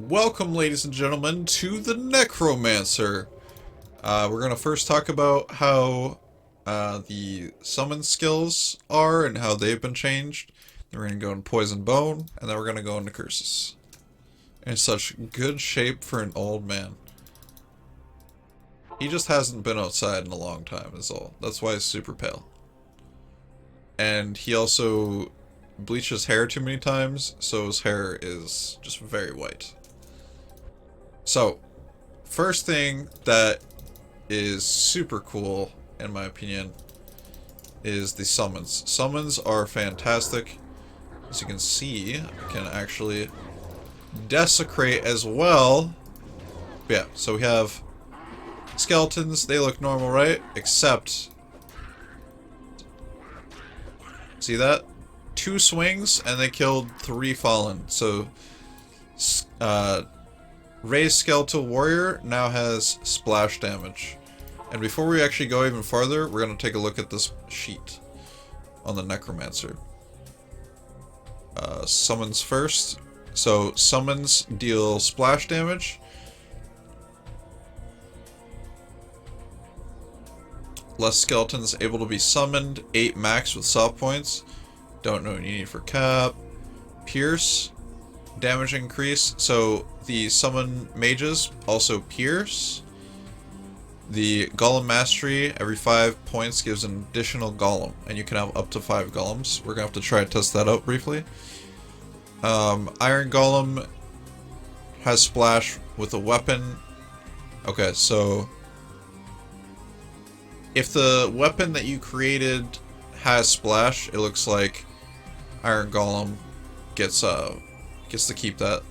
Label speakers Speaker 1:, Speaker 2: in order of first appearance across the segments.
Speaker 1: Welcome, ladies and gentlemen, to the Necromancer. We're going to first talk about how the summon skills are and how they've been changed. Then we're going to go into Poison Bone, and then we're going to go into Curses. In such good shape for an old man. He just hasn't been outside in a long time is all. That's why he's super pale. And he also bleaches hair too many times, so his hair is just very white. So, first thing that is super cool, in my opinion, is the summons. Summons are fantastic. As you can see, I can actually desecrate as well. But yeah, so we have skeletons. They look normal, right? Except, see that? 2 swings and they killed 3 fallen. So, Raised Skeletal Warrior now has splash damage. And before we actually go even farther, we're going to take a look at this sheet on the Necromancer. Summons first. So, summons deal splash damage. Less skeletons able to be summoned. 8 max with soft points. Don't know what you need for cap. Pierce. Damage increase. So, the summon mages also pierce. The Golem Mastery, every 5 points gives an additional Golem, and you can have up to 5 Golems. We're gonna have to try to test that out briefly. Iron Golem has splash with a weapon. Okay, so if the weapon that you created has splash, it looks like Iron Golem gets to keep that.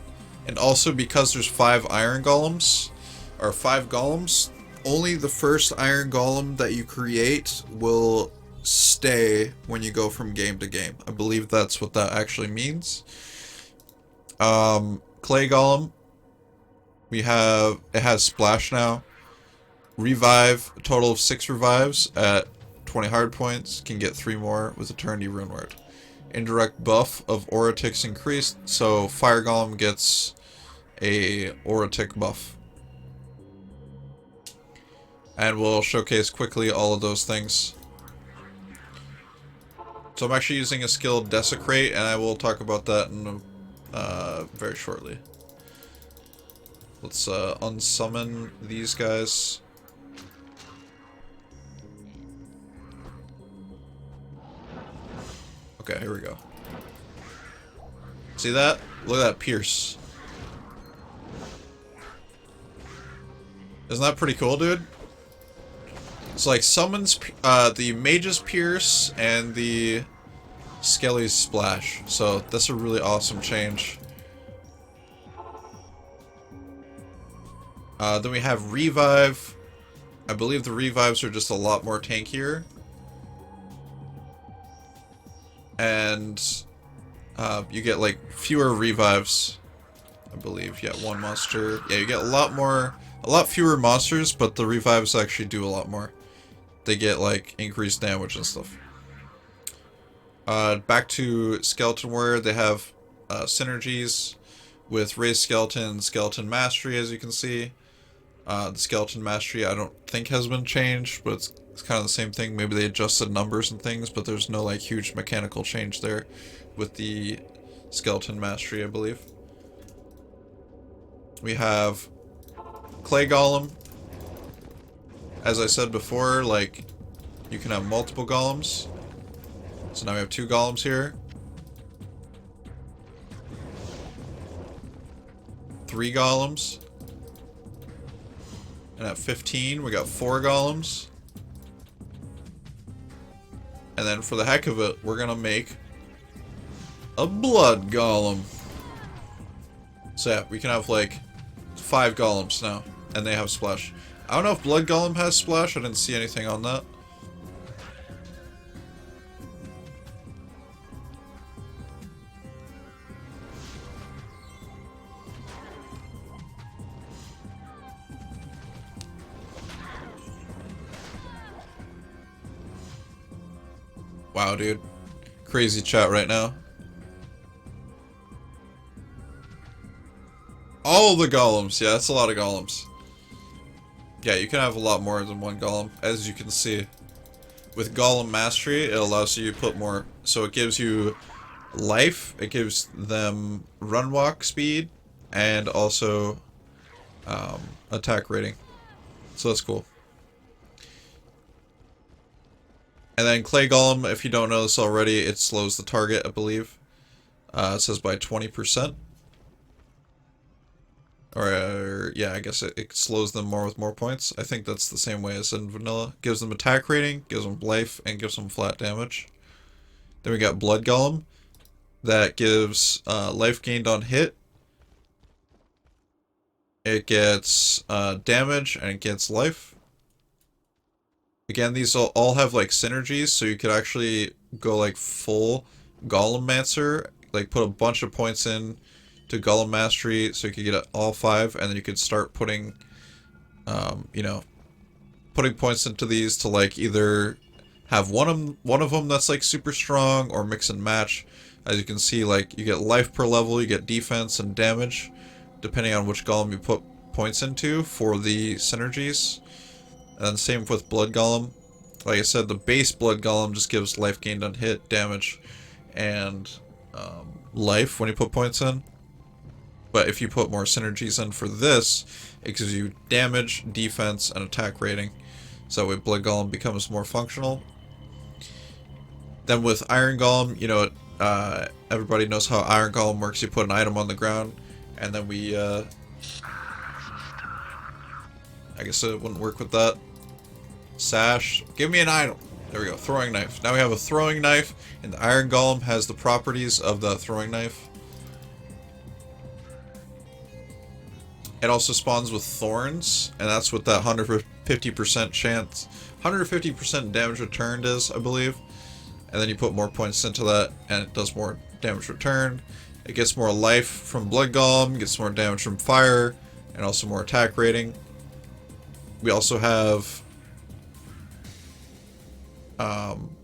Speaker 1: And also because there's 5 Iron Golems, or 5 Golems, only the first Iron Golem that you create will stay when you go from game to game. I believe that's what that actually means. Clay Golem, it has splash now. Revive, a total of 6 revives at 20 hard points, can get 3 more with Eternity Rune Word. Indirect buff of Aura Ticks increased, so Fire Golem gets a Aura Tick buff. And we'll showcase quickly all of those things. So I'm actually using a skill Desecrate, and I will talk about that in very shortly. Let's unsummon these guys. Okay, here we go. See that? Look at that pierce. Isn't that pretty cool, dude? It's like summons the mage's pierce and the skelly's splash. So that's a really awesome change. Then we have revive. I believe the revives are just a lot more tankier. And you get like fewer revives, I believe. Yeah, 1 monster. Yeah, you get a lot fewer monsters, but the revives actually do a lot more. They get like increased damage and stuff. Back to Skeleton Warrior, they have synergies with Raised Skeleton, Skeleton Mastery, as you can see. The Skeleton Mastery I don't think has been changed, but it's kind of the same thing. Maybe they adjusted numbers and things, but there's no like huge mechanical change there with the Skeleton Mastery, I believe. We have Clay Golem. As I said before, like, you can have multiple golems. So now we have 2 golems here. 3 golems. And at 15, we got 4 golems. And then for the heck of it, we're gonna make a blood golem. So yeah, we can have like 5 golems now, and they have splash. I don't know if blood golem has splash. I didn't see anything on that. Wow, dude. Crazy chat right now. All the golems. Yeah, that's a lot of golems. Yeah, you can have a lot more than one golem, as you can see. With golem mastery, it allows you to put more. So it gives you life, it gives them run walk speed, and also attack rating. So that's cool. And then clay golem, if you don't know this already, it slows the target, I believe. It says by 20%. Or, yeah, I guess it slows them more with more points. I think that's the same way as in vanilla. Gives them attack rating, gives them life, and gives them flat damage. Then we got blood golem. That gives life gained on hit. It gets damage, and it gets life. Again, these all have like synergies, so you could actually go like full Golemmancer, like put a bunch of points in to Golem Mastery, so you could get all 5, and then you could start putting, you know, putting points into these to like either have one of them that's like super strong, or mix and match. As you can see, like you get life per level, you get defense and damage, depending on which golem you put points into for the synergies. And then same with Blood Golem. Like I said, the base Blood Golem just gives life gained on hit, damage, and life when you put points in. But if you put more synergies in for this, it gives you damage, defense, and attack rating. So that way Blood Golem becomes more functional. Then with Iron Golem, you know, everybody knows how Iron Golem works. You put an item on the ground, and then we, I guess it wouldn't work with that. Sash. Give me an item. There we go. Throwing knife. Now we have a throwing knife, and the Iron Golem has the properties of the throwing knife. It also spawns with thorns, and that's what that 150% chance, 150% damage returned is, I believe. And then you put more points into that, and it does more damage returned. It gets more life from Blood Golem, gets more damage from fire, and also more attack rating. We also have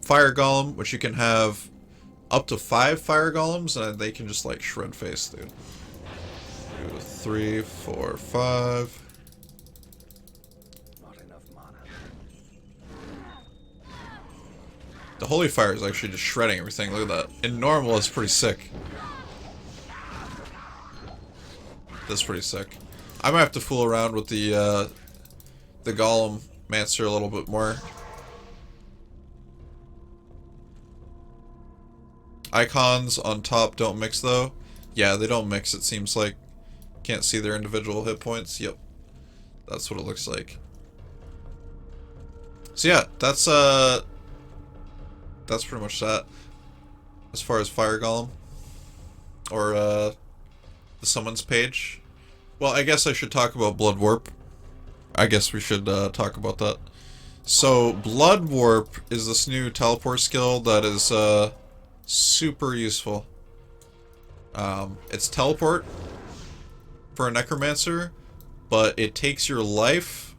Speaker 1: Fire Golem, which you can have up to 5 Fire Golems, and they can just like shred face, dude. 2, 3, 4, 5.
Speaker 2: Not enough mana.
Speaker 1: The Holy Fire is actually just shredding everything. Look at that. In normal, it's pretty sick. That's pretty sick. I might have to fool around with the Golemmancer a little bit more. Icons on top don't mix though. Yeah, they don't mix, it seems like. Can't see their individual hit points. Yep. That's what it looks like. So yeah, that's pretty much that. As far as Fire Golem. Or the summons page. Well, I guess I should talk about Blood Warp. I guess we should talk about that. So, Blood Warp is this new teleport skill that is super useful. It's teleport for a Necromancer, but it takes your life.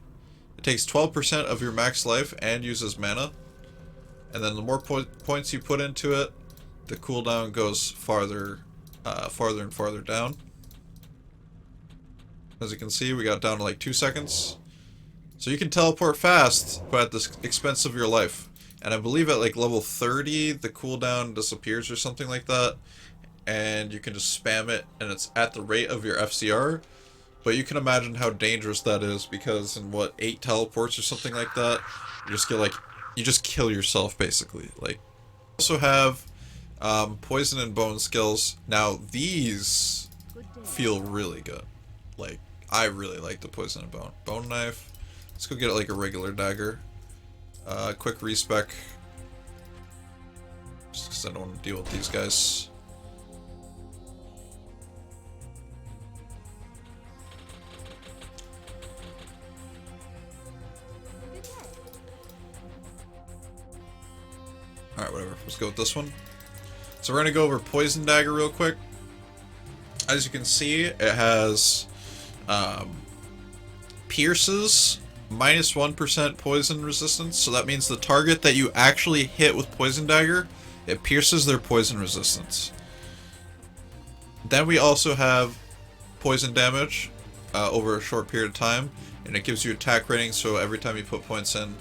Speaker 1: It takes 12% of your max life and uses mana. And then the more points you put into it, the cooldown goes farther and farther down. As you can see, we got down to like 2 seconds. So you can teleport fast, but at the expense of your life. And I believe at like level 30, the cooldown disappears or something like that. And you can just spam it, and it's at the rate of your FCR. But you can imagine how dangerous that is, because in what, 8 teleports or something like that, you just get like, you just kill yourself basically. Like, also have poison and bone skills. Now these feel really good. Like, I really like the poison and bone. Bone knife. Let's go get like a regular dagger. Quick respec. Just because I don't want to deal with these guys. Alright, whatever. Let's go with this one. So we're going to go over Poison Dagger real quick. As you can see, it has pierces, minus 1% poison resistance. So that means the target that you actually hit with Poison Dagger, it pierces their poison resistance. Then we also have poison damage over a short period of time, and it gives you attack rating, so every time you put points in,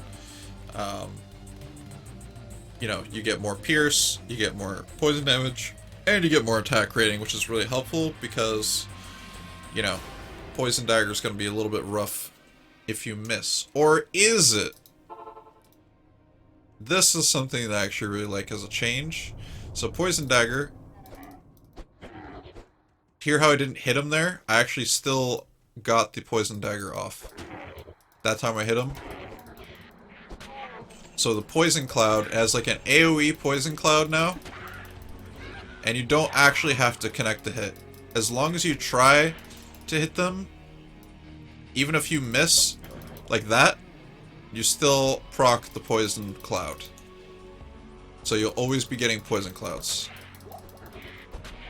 Speaker 1: you know, you get more pierce, you get more poison damage, and you get more attack rating, which is really helpful because, you know, poison dagger is going to be a little bit rough if you miss. Or is it? This is something that I actually really like as a change. So poison dagger, hear how I didn't hit him there? I actually still got the poison dagger off that time I hit him. So the poison cloud has like an AoE poison cloud now, and you don't actually have to connect the hit. As long as you try to hit them, even if you miss like that, you still proc the poison cloud. So you'll always be getting poison clouds,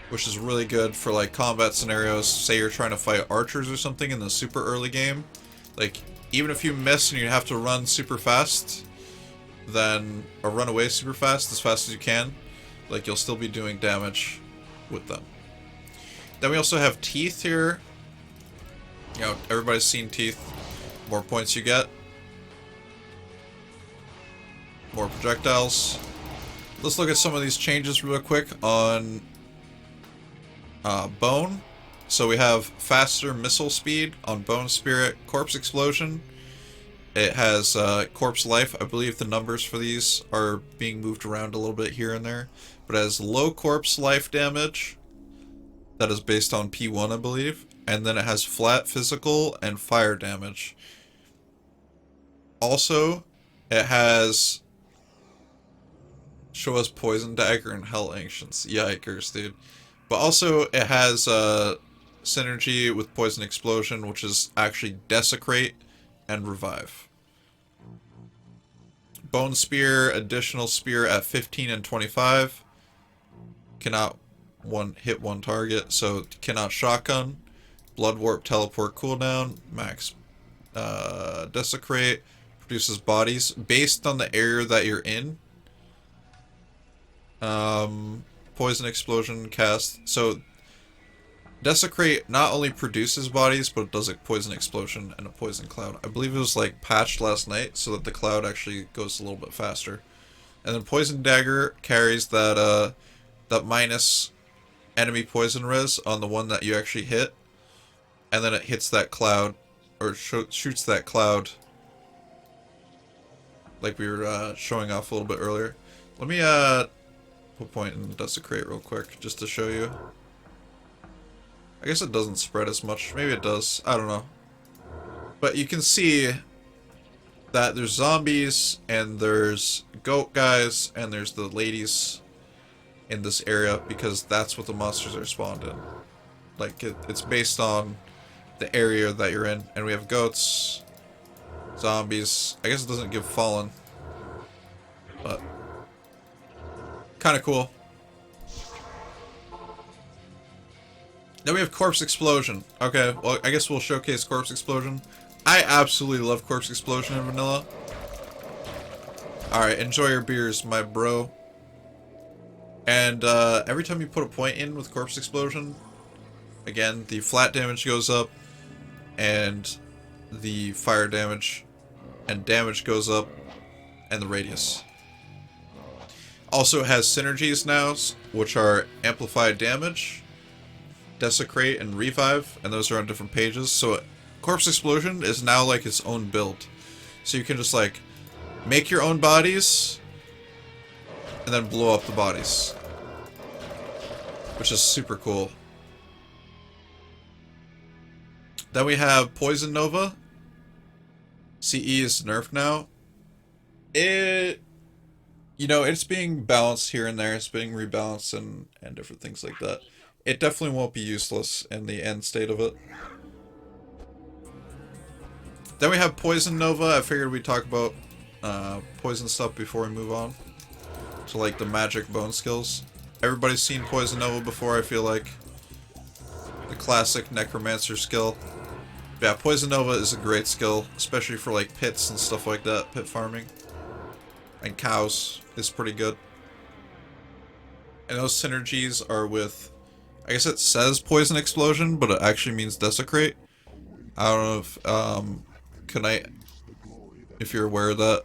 Speaker 1: which is really good for like combat scenarios. Say you're trying to fight archers or something in the super early game. Like, even if you miss and you have to run super fast, then, or run away super fast, as fast as you can, like, you'll still be doing damage with them. Then we also have teeth here. You know, everybody's seen teeth. More points you get, more projectiles. Let's look at some of these changes real quick on Bone. So we have faster missile speed on Bone Spirit. Corpse Explosion. It has Corpse Life. I believe the numbers for these are being moved around a little bit here and there. But it has low Corpse Life damage. That is based on P1, I believe. And then it has flat physical and fire damage. Also, it has... Show us Poison Dagger and Hell Ancients. Yikers, dude. But also, it has synergy with Poison Explosion, which is actually Desecrate and Revive. Bone Spear, additional spear at 15 and 25. Cannot hit one target, so cannot shotgun. Blood Warp Teleport cooldown. Max Desecrate. Produces bodies based on the area that you're in. Poison Explosion cast. So Desecrate not only produces bodies, but it does a Poison Explosion and a Poison Cloud. I believe it was like patched last night so that the cloud actually goes a little bit faster. And then Poison Dagger carries that that minus enemy poison res on the one that you actually hit, and then it hits that cloud, or shoots that cloud like we were showing off a little bit earlier. Let me put point in Desecrate real quick just to show you. I guess it doesn't spread as much. Maybe it does. I don't know. But you can see that there's zombies, and there's goat guys, and there's the ladies in this area, because that's what the monsters are spawned in. Like, it's based on the area that you're in. And we have goats, zombies. I guess it doesn't give fallen, but kind of cool. Then we have Corpse Explosion. Okay, well, I guess we'll showcase Corpse Explosion. I absolutely love Corpse Explosion in vanilla. Alright, enjoy your beers, my bro. And every time you put a point in with Corpse Explosion, again, the flat damage goes up, and the fire damage and damage goes up, and the radius. Also, it has synergies now, which are amplified damage, Desecrate, and Revive, and those are on different pages. So Corpse Explosion is now like its own build. So you can just like make your own bodies and then blow up the bodies, which is super cool. Then we have Poison Nova. CE is nerfed now. You know, it's being balanced here and there. It's being rebalanced and different things like that. It definitely won't be useless in the end state of it. Then we have Poison Nova. I figured we'd talk about poison stuff before we move on to like the magic bone skills. Everybody's seen Poison Nova before, I feel like. The classic Necromancer skill. Yeah, Poison Nova is a great skill, especially for like pits and stuff like that, pit farming. And cows is pretty good. And those synergies are with I guess it says poison explosion, but it actually means desecrate. I don't know if, can I, if you're aware of that.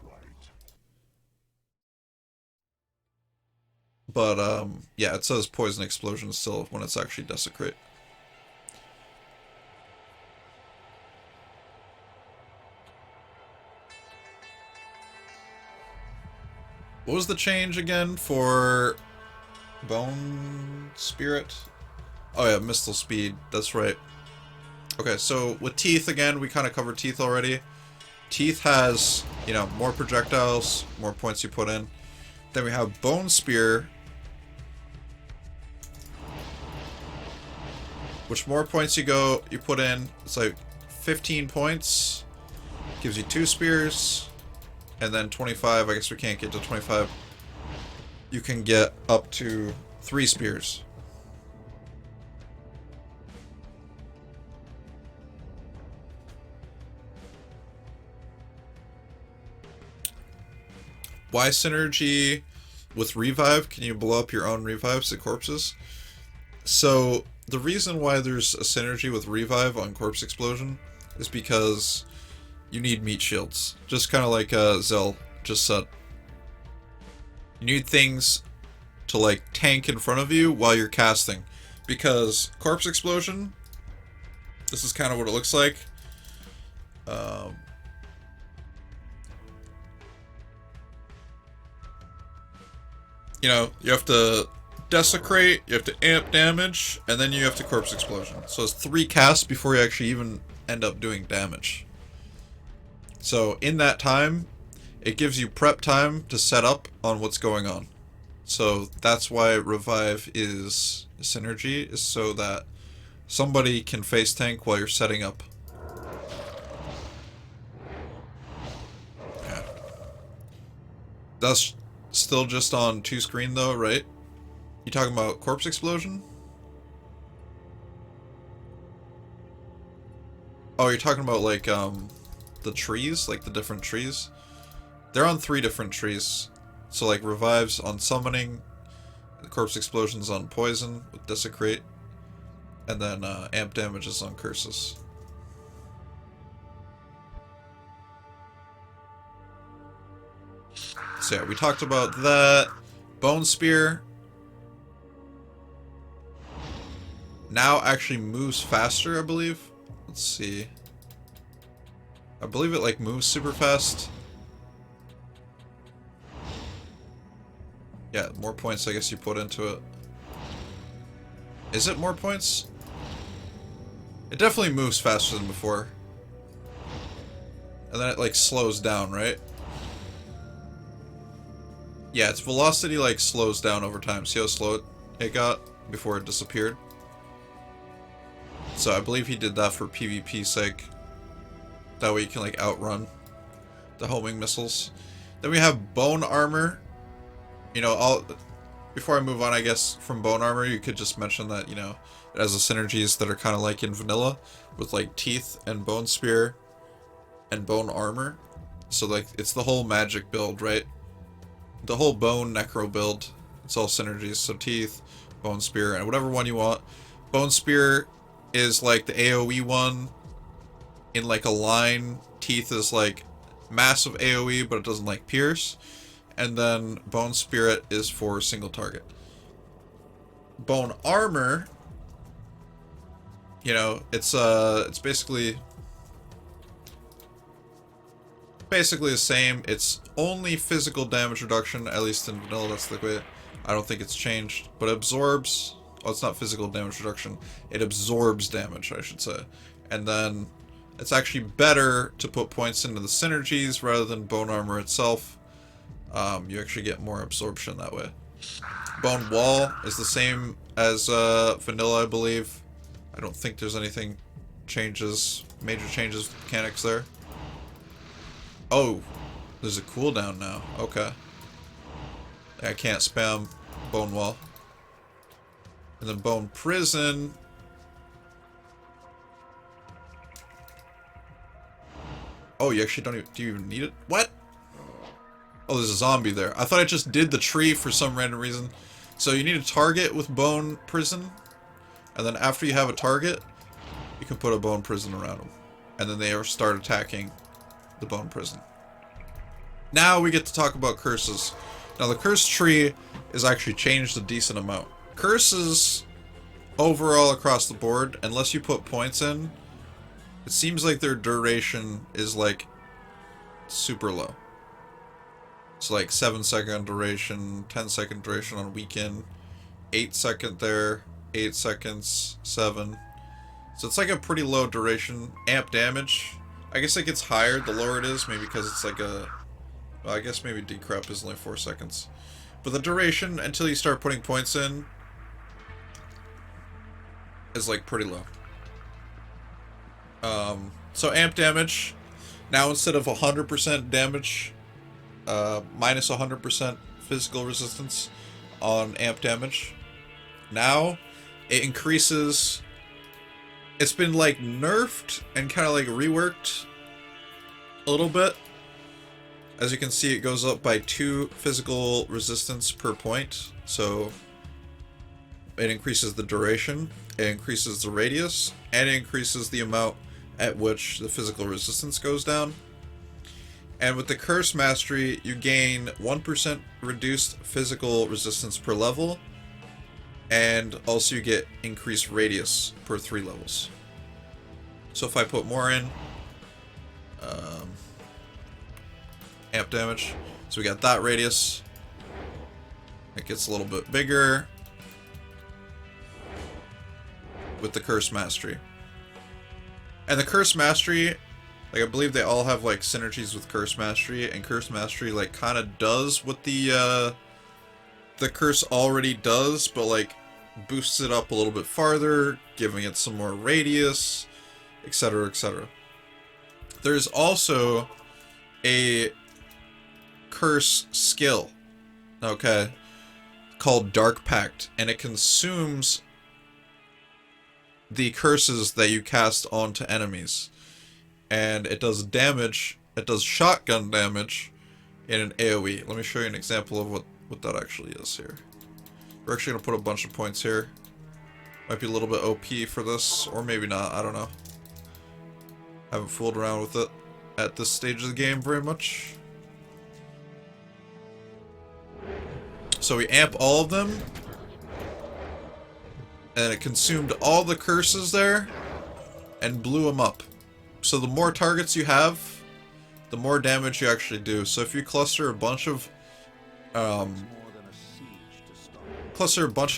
Speaker 1: But, yeah, it says poison explosion still when it's actually desecrate. What was the change again for Bone Spirit? Oh yeah, Mistal Speed, that's right. Okay, so with Teeth again, we kind of covered Teeth already. Teeth has, you know, more projectiles, more points you put in. Then we have Bone Spear, which more points you put in, it's like 15 points, gives you 2 spears, and then 25, I guess we can't get to 25. You can get up to 3 spears. Why synergy with revive? Can you blow up your own revives to corpses? So the reason why there's a synergy with revive on corpse explosion is because you need meat shields. Just kind of like Zell just said. You need things to like tank in front of you while you're casting. Because corpse explosion, this is kind of what it looks like. You know, you have to desecrate, you have to amp damage, and then you have to corpse explosion. So it's 3 casts before you actually even end up doing damage. So in that time, it gives you prep time to set up on what's going on. So that's why revive is synergy, is so that somebody can face tank while you're setting up. Yeah. That's still just on 2 screen though, right? You talking about corpse explosion? Oh, you're talking about like the trees, like the different trees? They're on 3 different trees. So like revives on summoning, the corpse explosions on poison with desecrate, and then amp damages on curses. So yeah, we talked about that. Bone Spear now actually moves faster, I believe. Let's see. I believe it like moves super fast. Yeah, more points I guess you put into it. Is it more points? It definitely moves faster than before. And then it like slows down, right? Yeah, its velocity like slows down over time. See how slow it got before it disappeared? So I believe he did that for PvP's sake. That way you can like outrun the homing missiles. Then we have Bone Armor. You know, before I move on, I guess, from Bone Armor, you could just mention that, you know, it has the synergies that are kind of like in vanilla, with like Teeth and Bone Spear and Bone Armor. So like, it's the whole magic build, right? The whole Bone Necro build. It's all synergies, so Teeth, Bone Spear, and whatever one you want. Bone Spear is like the AoE one in like a line. Teeth is like massive AoE, but it doesn't like pierce. And then Bone Spirit is for single target. Bone Armor, you know, it's basically the same. It's only physical damage reduction, at least in vanilla. That's the way. I don't think it's changed, but it absorbs. Oh, it's not physical damage reduction. It absorbs damage, I should say. And then it's actually better to put points into the synergies rather than Bone Armor itself. You actually get more absorption that way. Bone Wall is the same as vanilla, I believe. I don't think there's anything major changes with mechanics there. Oh, there's a cooldown now. Okay. I can't spam Bone Wall. And then Bone Prison. Oh, you actually don't even, do you even need it? What? Oh, there's a zombie there. I thought I just did the tree for some random reason. So you need a target with Bone Prison. And then after you have a target, you can put a bone prison around them. And then they start attacking the bone prison. Now we get to talk about curses. Now the curse tree is actually changed a decent amount. Curses, overall across the board, unless you put points in, it seems like their duration is like super low. It's like 7-second duration, 10-second duration on weekend, 8-second there, 8 seconds, 7. So it's like a pretty low duration. Amp damage, I guess it gets higher the lower it is, maybe because it's like a... Well, I guess maybe decrep is only 4 seconds. But the duration, until you start putting points in, is like pretty low. So amp damage, now instead of 100% damage, minus 100% physical resistance on amp damage, now it increases. It's been like nerfed and kind of like reworked a little bit. As you can see, it goes up by 2 physical resistance per point, so it increases the duration, it increases the radius, and it increases the amount at which the physical resistance goes down. And with the Curse Mastery, you gain 1% reduced physical resistance per level, and also you get increased radius per 3 levels. So if I put more in, amp damage, so we got that radius, it gets a little bit bigger with the Curse Mastery. And the Curse Mastery, like, I believe they all have like synergies with Curse Mastery, and Curse Mastery like kind of does what the curse already does, but like boosts it up a little bit farther, giving it some more radius, etc., etc. There's also a curse skill, okay, called Dark Pact, and it consumes the curses that you cast onto enemies, and it does damage. It does shotgun damage in an AoE. Let me show you an example of what that actually is here. We're actually gonna put a bunch of points here. Might be a little bit OP for this, or maybe not, I don't know. Haven't fooled around with it at this stage of the game very much. So we amp all of them, and it consumed all the curses there and blew them up. So the more targets you have, the more damage you actually do. So if you cluster a bunch of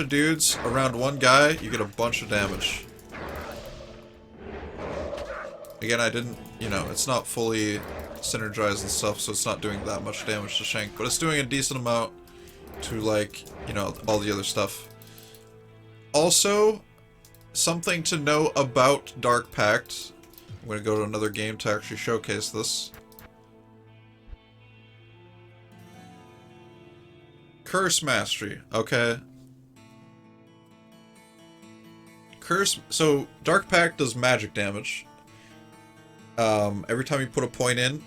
Speaker 1: dudes around one guy, you get a bunch of damage. Again, I didn't, you know, it's not fully synergized and stuff, so it's not doing that much damage to Shank, but it's doing a decent amount to, like, you know, all the other stuff. Also, something to know about Dark Pact. I'm going to go to another game to actually showcase this. Curse Mastery, okay. So Dark Pact does magic damage. Every time you put a point in,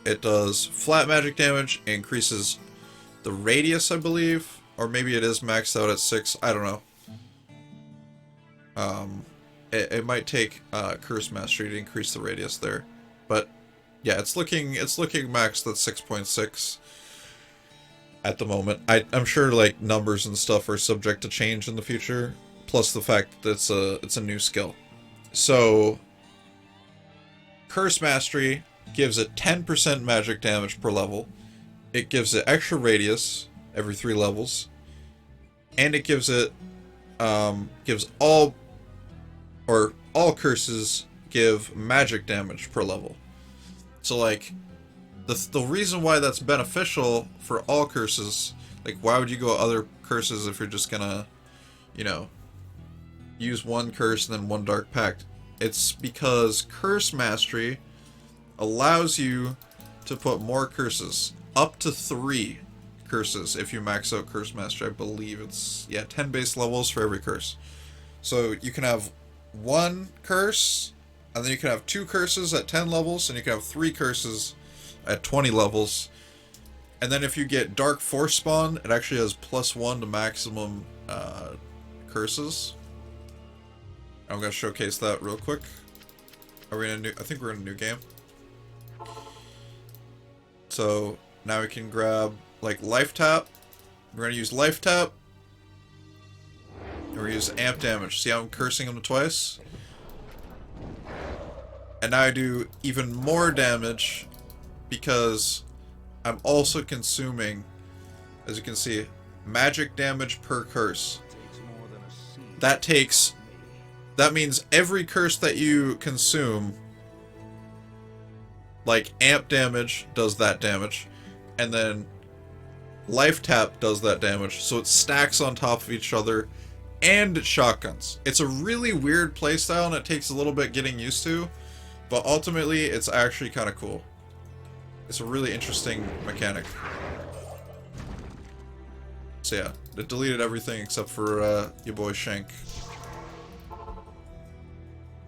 Speaker 1: it does flat magic damage, it increases the radius, I believe, or maybe it is maxed out at 6, I don't know. It might take Curse Mastery to increase the radius there, but yeah, it's looking maxed at 6.6 at the moment. I'm sure like numbers and stuff are subject to change in the future, plus the fact that it's a new skill. So Curse Mastery gives it 10% magic damage per level. It gives it extra radius every 3 levels, and it gives it all curses give magic damage per level. So like the reason why that's beneficial for all curses, like why would you go other curses if you're just gonna, you know, use one curse and then one Dark Pact? It's because Curse Mastery allows you to put more curses, up to 3 curses if you max out Curse Mastery. I believe it's, yeah, 10 base levels for every curse. So you can have 1 curse, and then you can have 2 curses at 10 levels, and you can have 3 curses at 20 levels. And then if you get Dark Force Spawn, it actually has +1 to maximum curses. I'm gonna showcase that real quick. Are we in a new? I think we're in a new game. So now we can grab like life tap. We're gonna use life tap. And we're gonna use amp damage. See how I'm cursing him twice? And now I do even more damage because I'm also consuming, as you can see, magic damage per curse. That means every curse that you consume, like amp damage does that damage, and then life tap does that damage, so it stacks on top of each other, and it shotguns. It's a really weird playstyle and it takes a little bit getting used to, but ultimately it's actually kind of cool. It's a really interesting mechanic. So yeah, it deleted everything except for your boy Shank.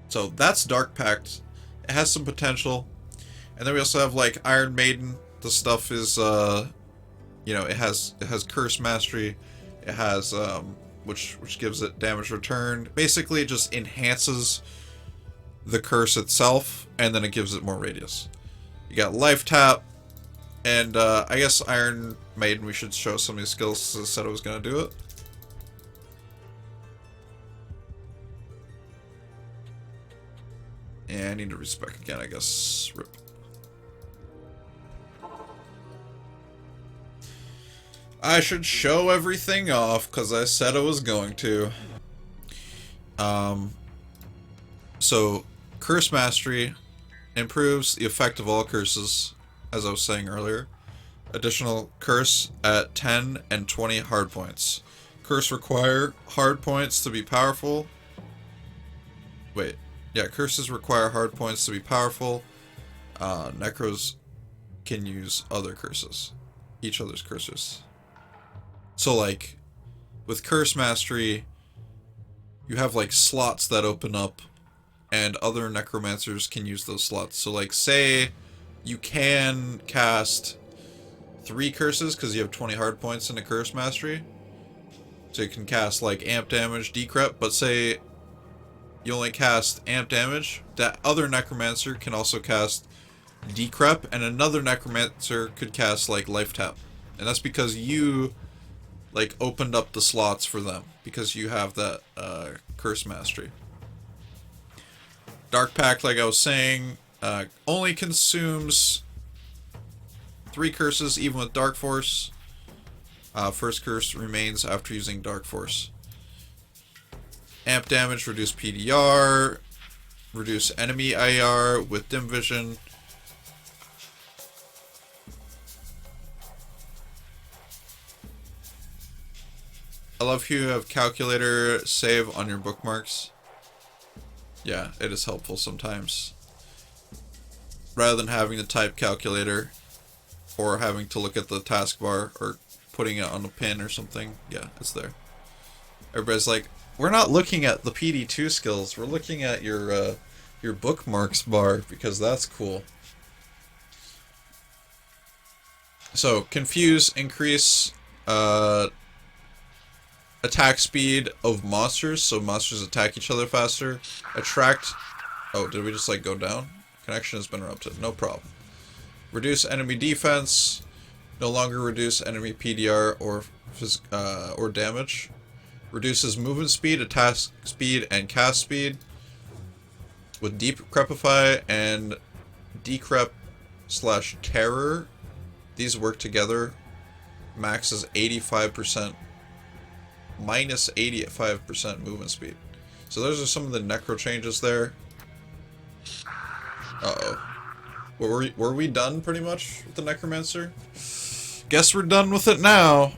Speaker 1: So that's Dark Pact. It has some potential. And then we also have like Iron Maiden. The stuff is you know, it has curse mastery. It has which gives it damage return. Basically it just enhances the curse itself, and then it gives it more radius. You got life tap, and I guess Iron Maiden, we should show some of these skills. I said I was gonna do it. Yeah, I need to respec again, I guess. Rip. I should show everything off, because I said I was going to. So, Curse Mastery improves the effect of all curses, as I was saying earlier. Additional curse at 10 and 20 hard points. Curse require hard points to be powerful. Wait. Yeah, curses require hard points to be powerful. Necros can use other curses. Each other's curses. So, like, with Curse Mastery, you have, like, slots that open up, and other Necromancers can use those slots. So, like, say you can cast 3 curses, because you have 20 hard points in a Curse Mastery. So you can cast, like, amp damage, decrep, but say you only cast amp damage, that other Necromancer can also cast decrep, and another Necromancer could cast, like, life tap. And that's because you, like, opened up the slots for them, because you have that Curse Mastery. Dark Pact, like I was saying, only consumes 3 curses, even with Dark Force. First curse remains after using Dark Force. Amp damage, reduce PDR, reduce enemy IR with dim vision. I love how you have calculator save on your bookmarks. Yeah, it is helpful sometimes. Rather than having to type calculator or having to look at the taskbar or putting it on a pin or something. Yeah, it's there. Everybody's like, we're not looking at the PD2 skills, we're looking at your bookmarks bar, because that's cool. So, confuse, increase attack speed of monsters, so monsters attack each other faster. Attract... Oh, did we just, like, go down? Connection has been interrupted. No problem. Reduce enemy defense. No longer reduce enemy PDR or damage. Reduces movement speed, attack speed, and cast speed. With Decrepify and Decrep / Terror, these work together. Max is 85%. Minus 85% movement speed. So those are some of the necro changes there. Uh-oh. Were we done pretty much with the Necromancer? Guess we're done with it now.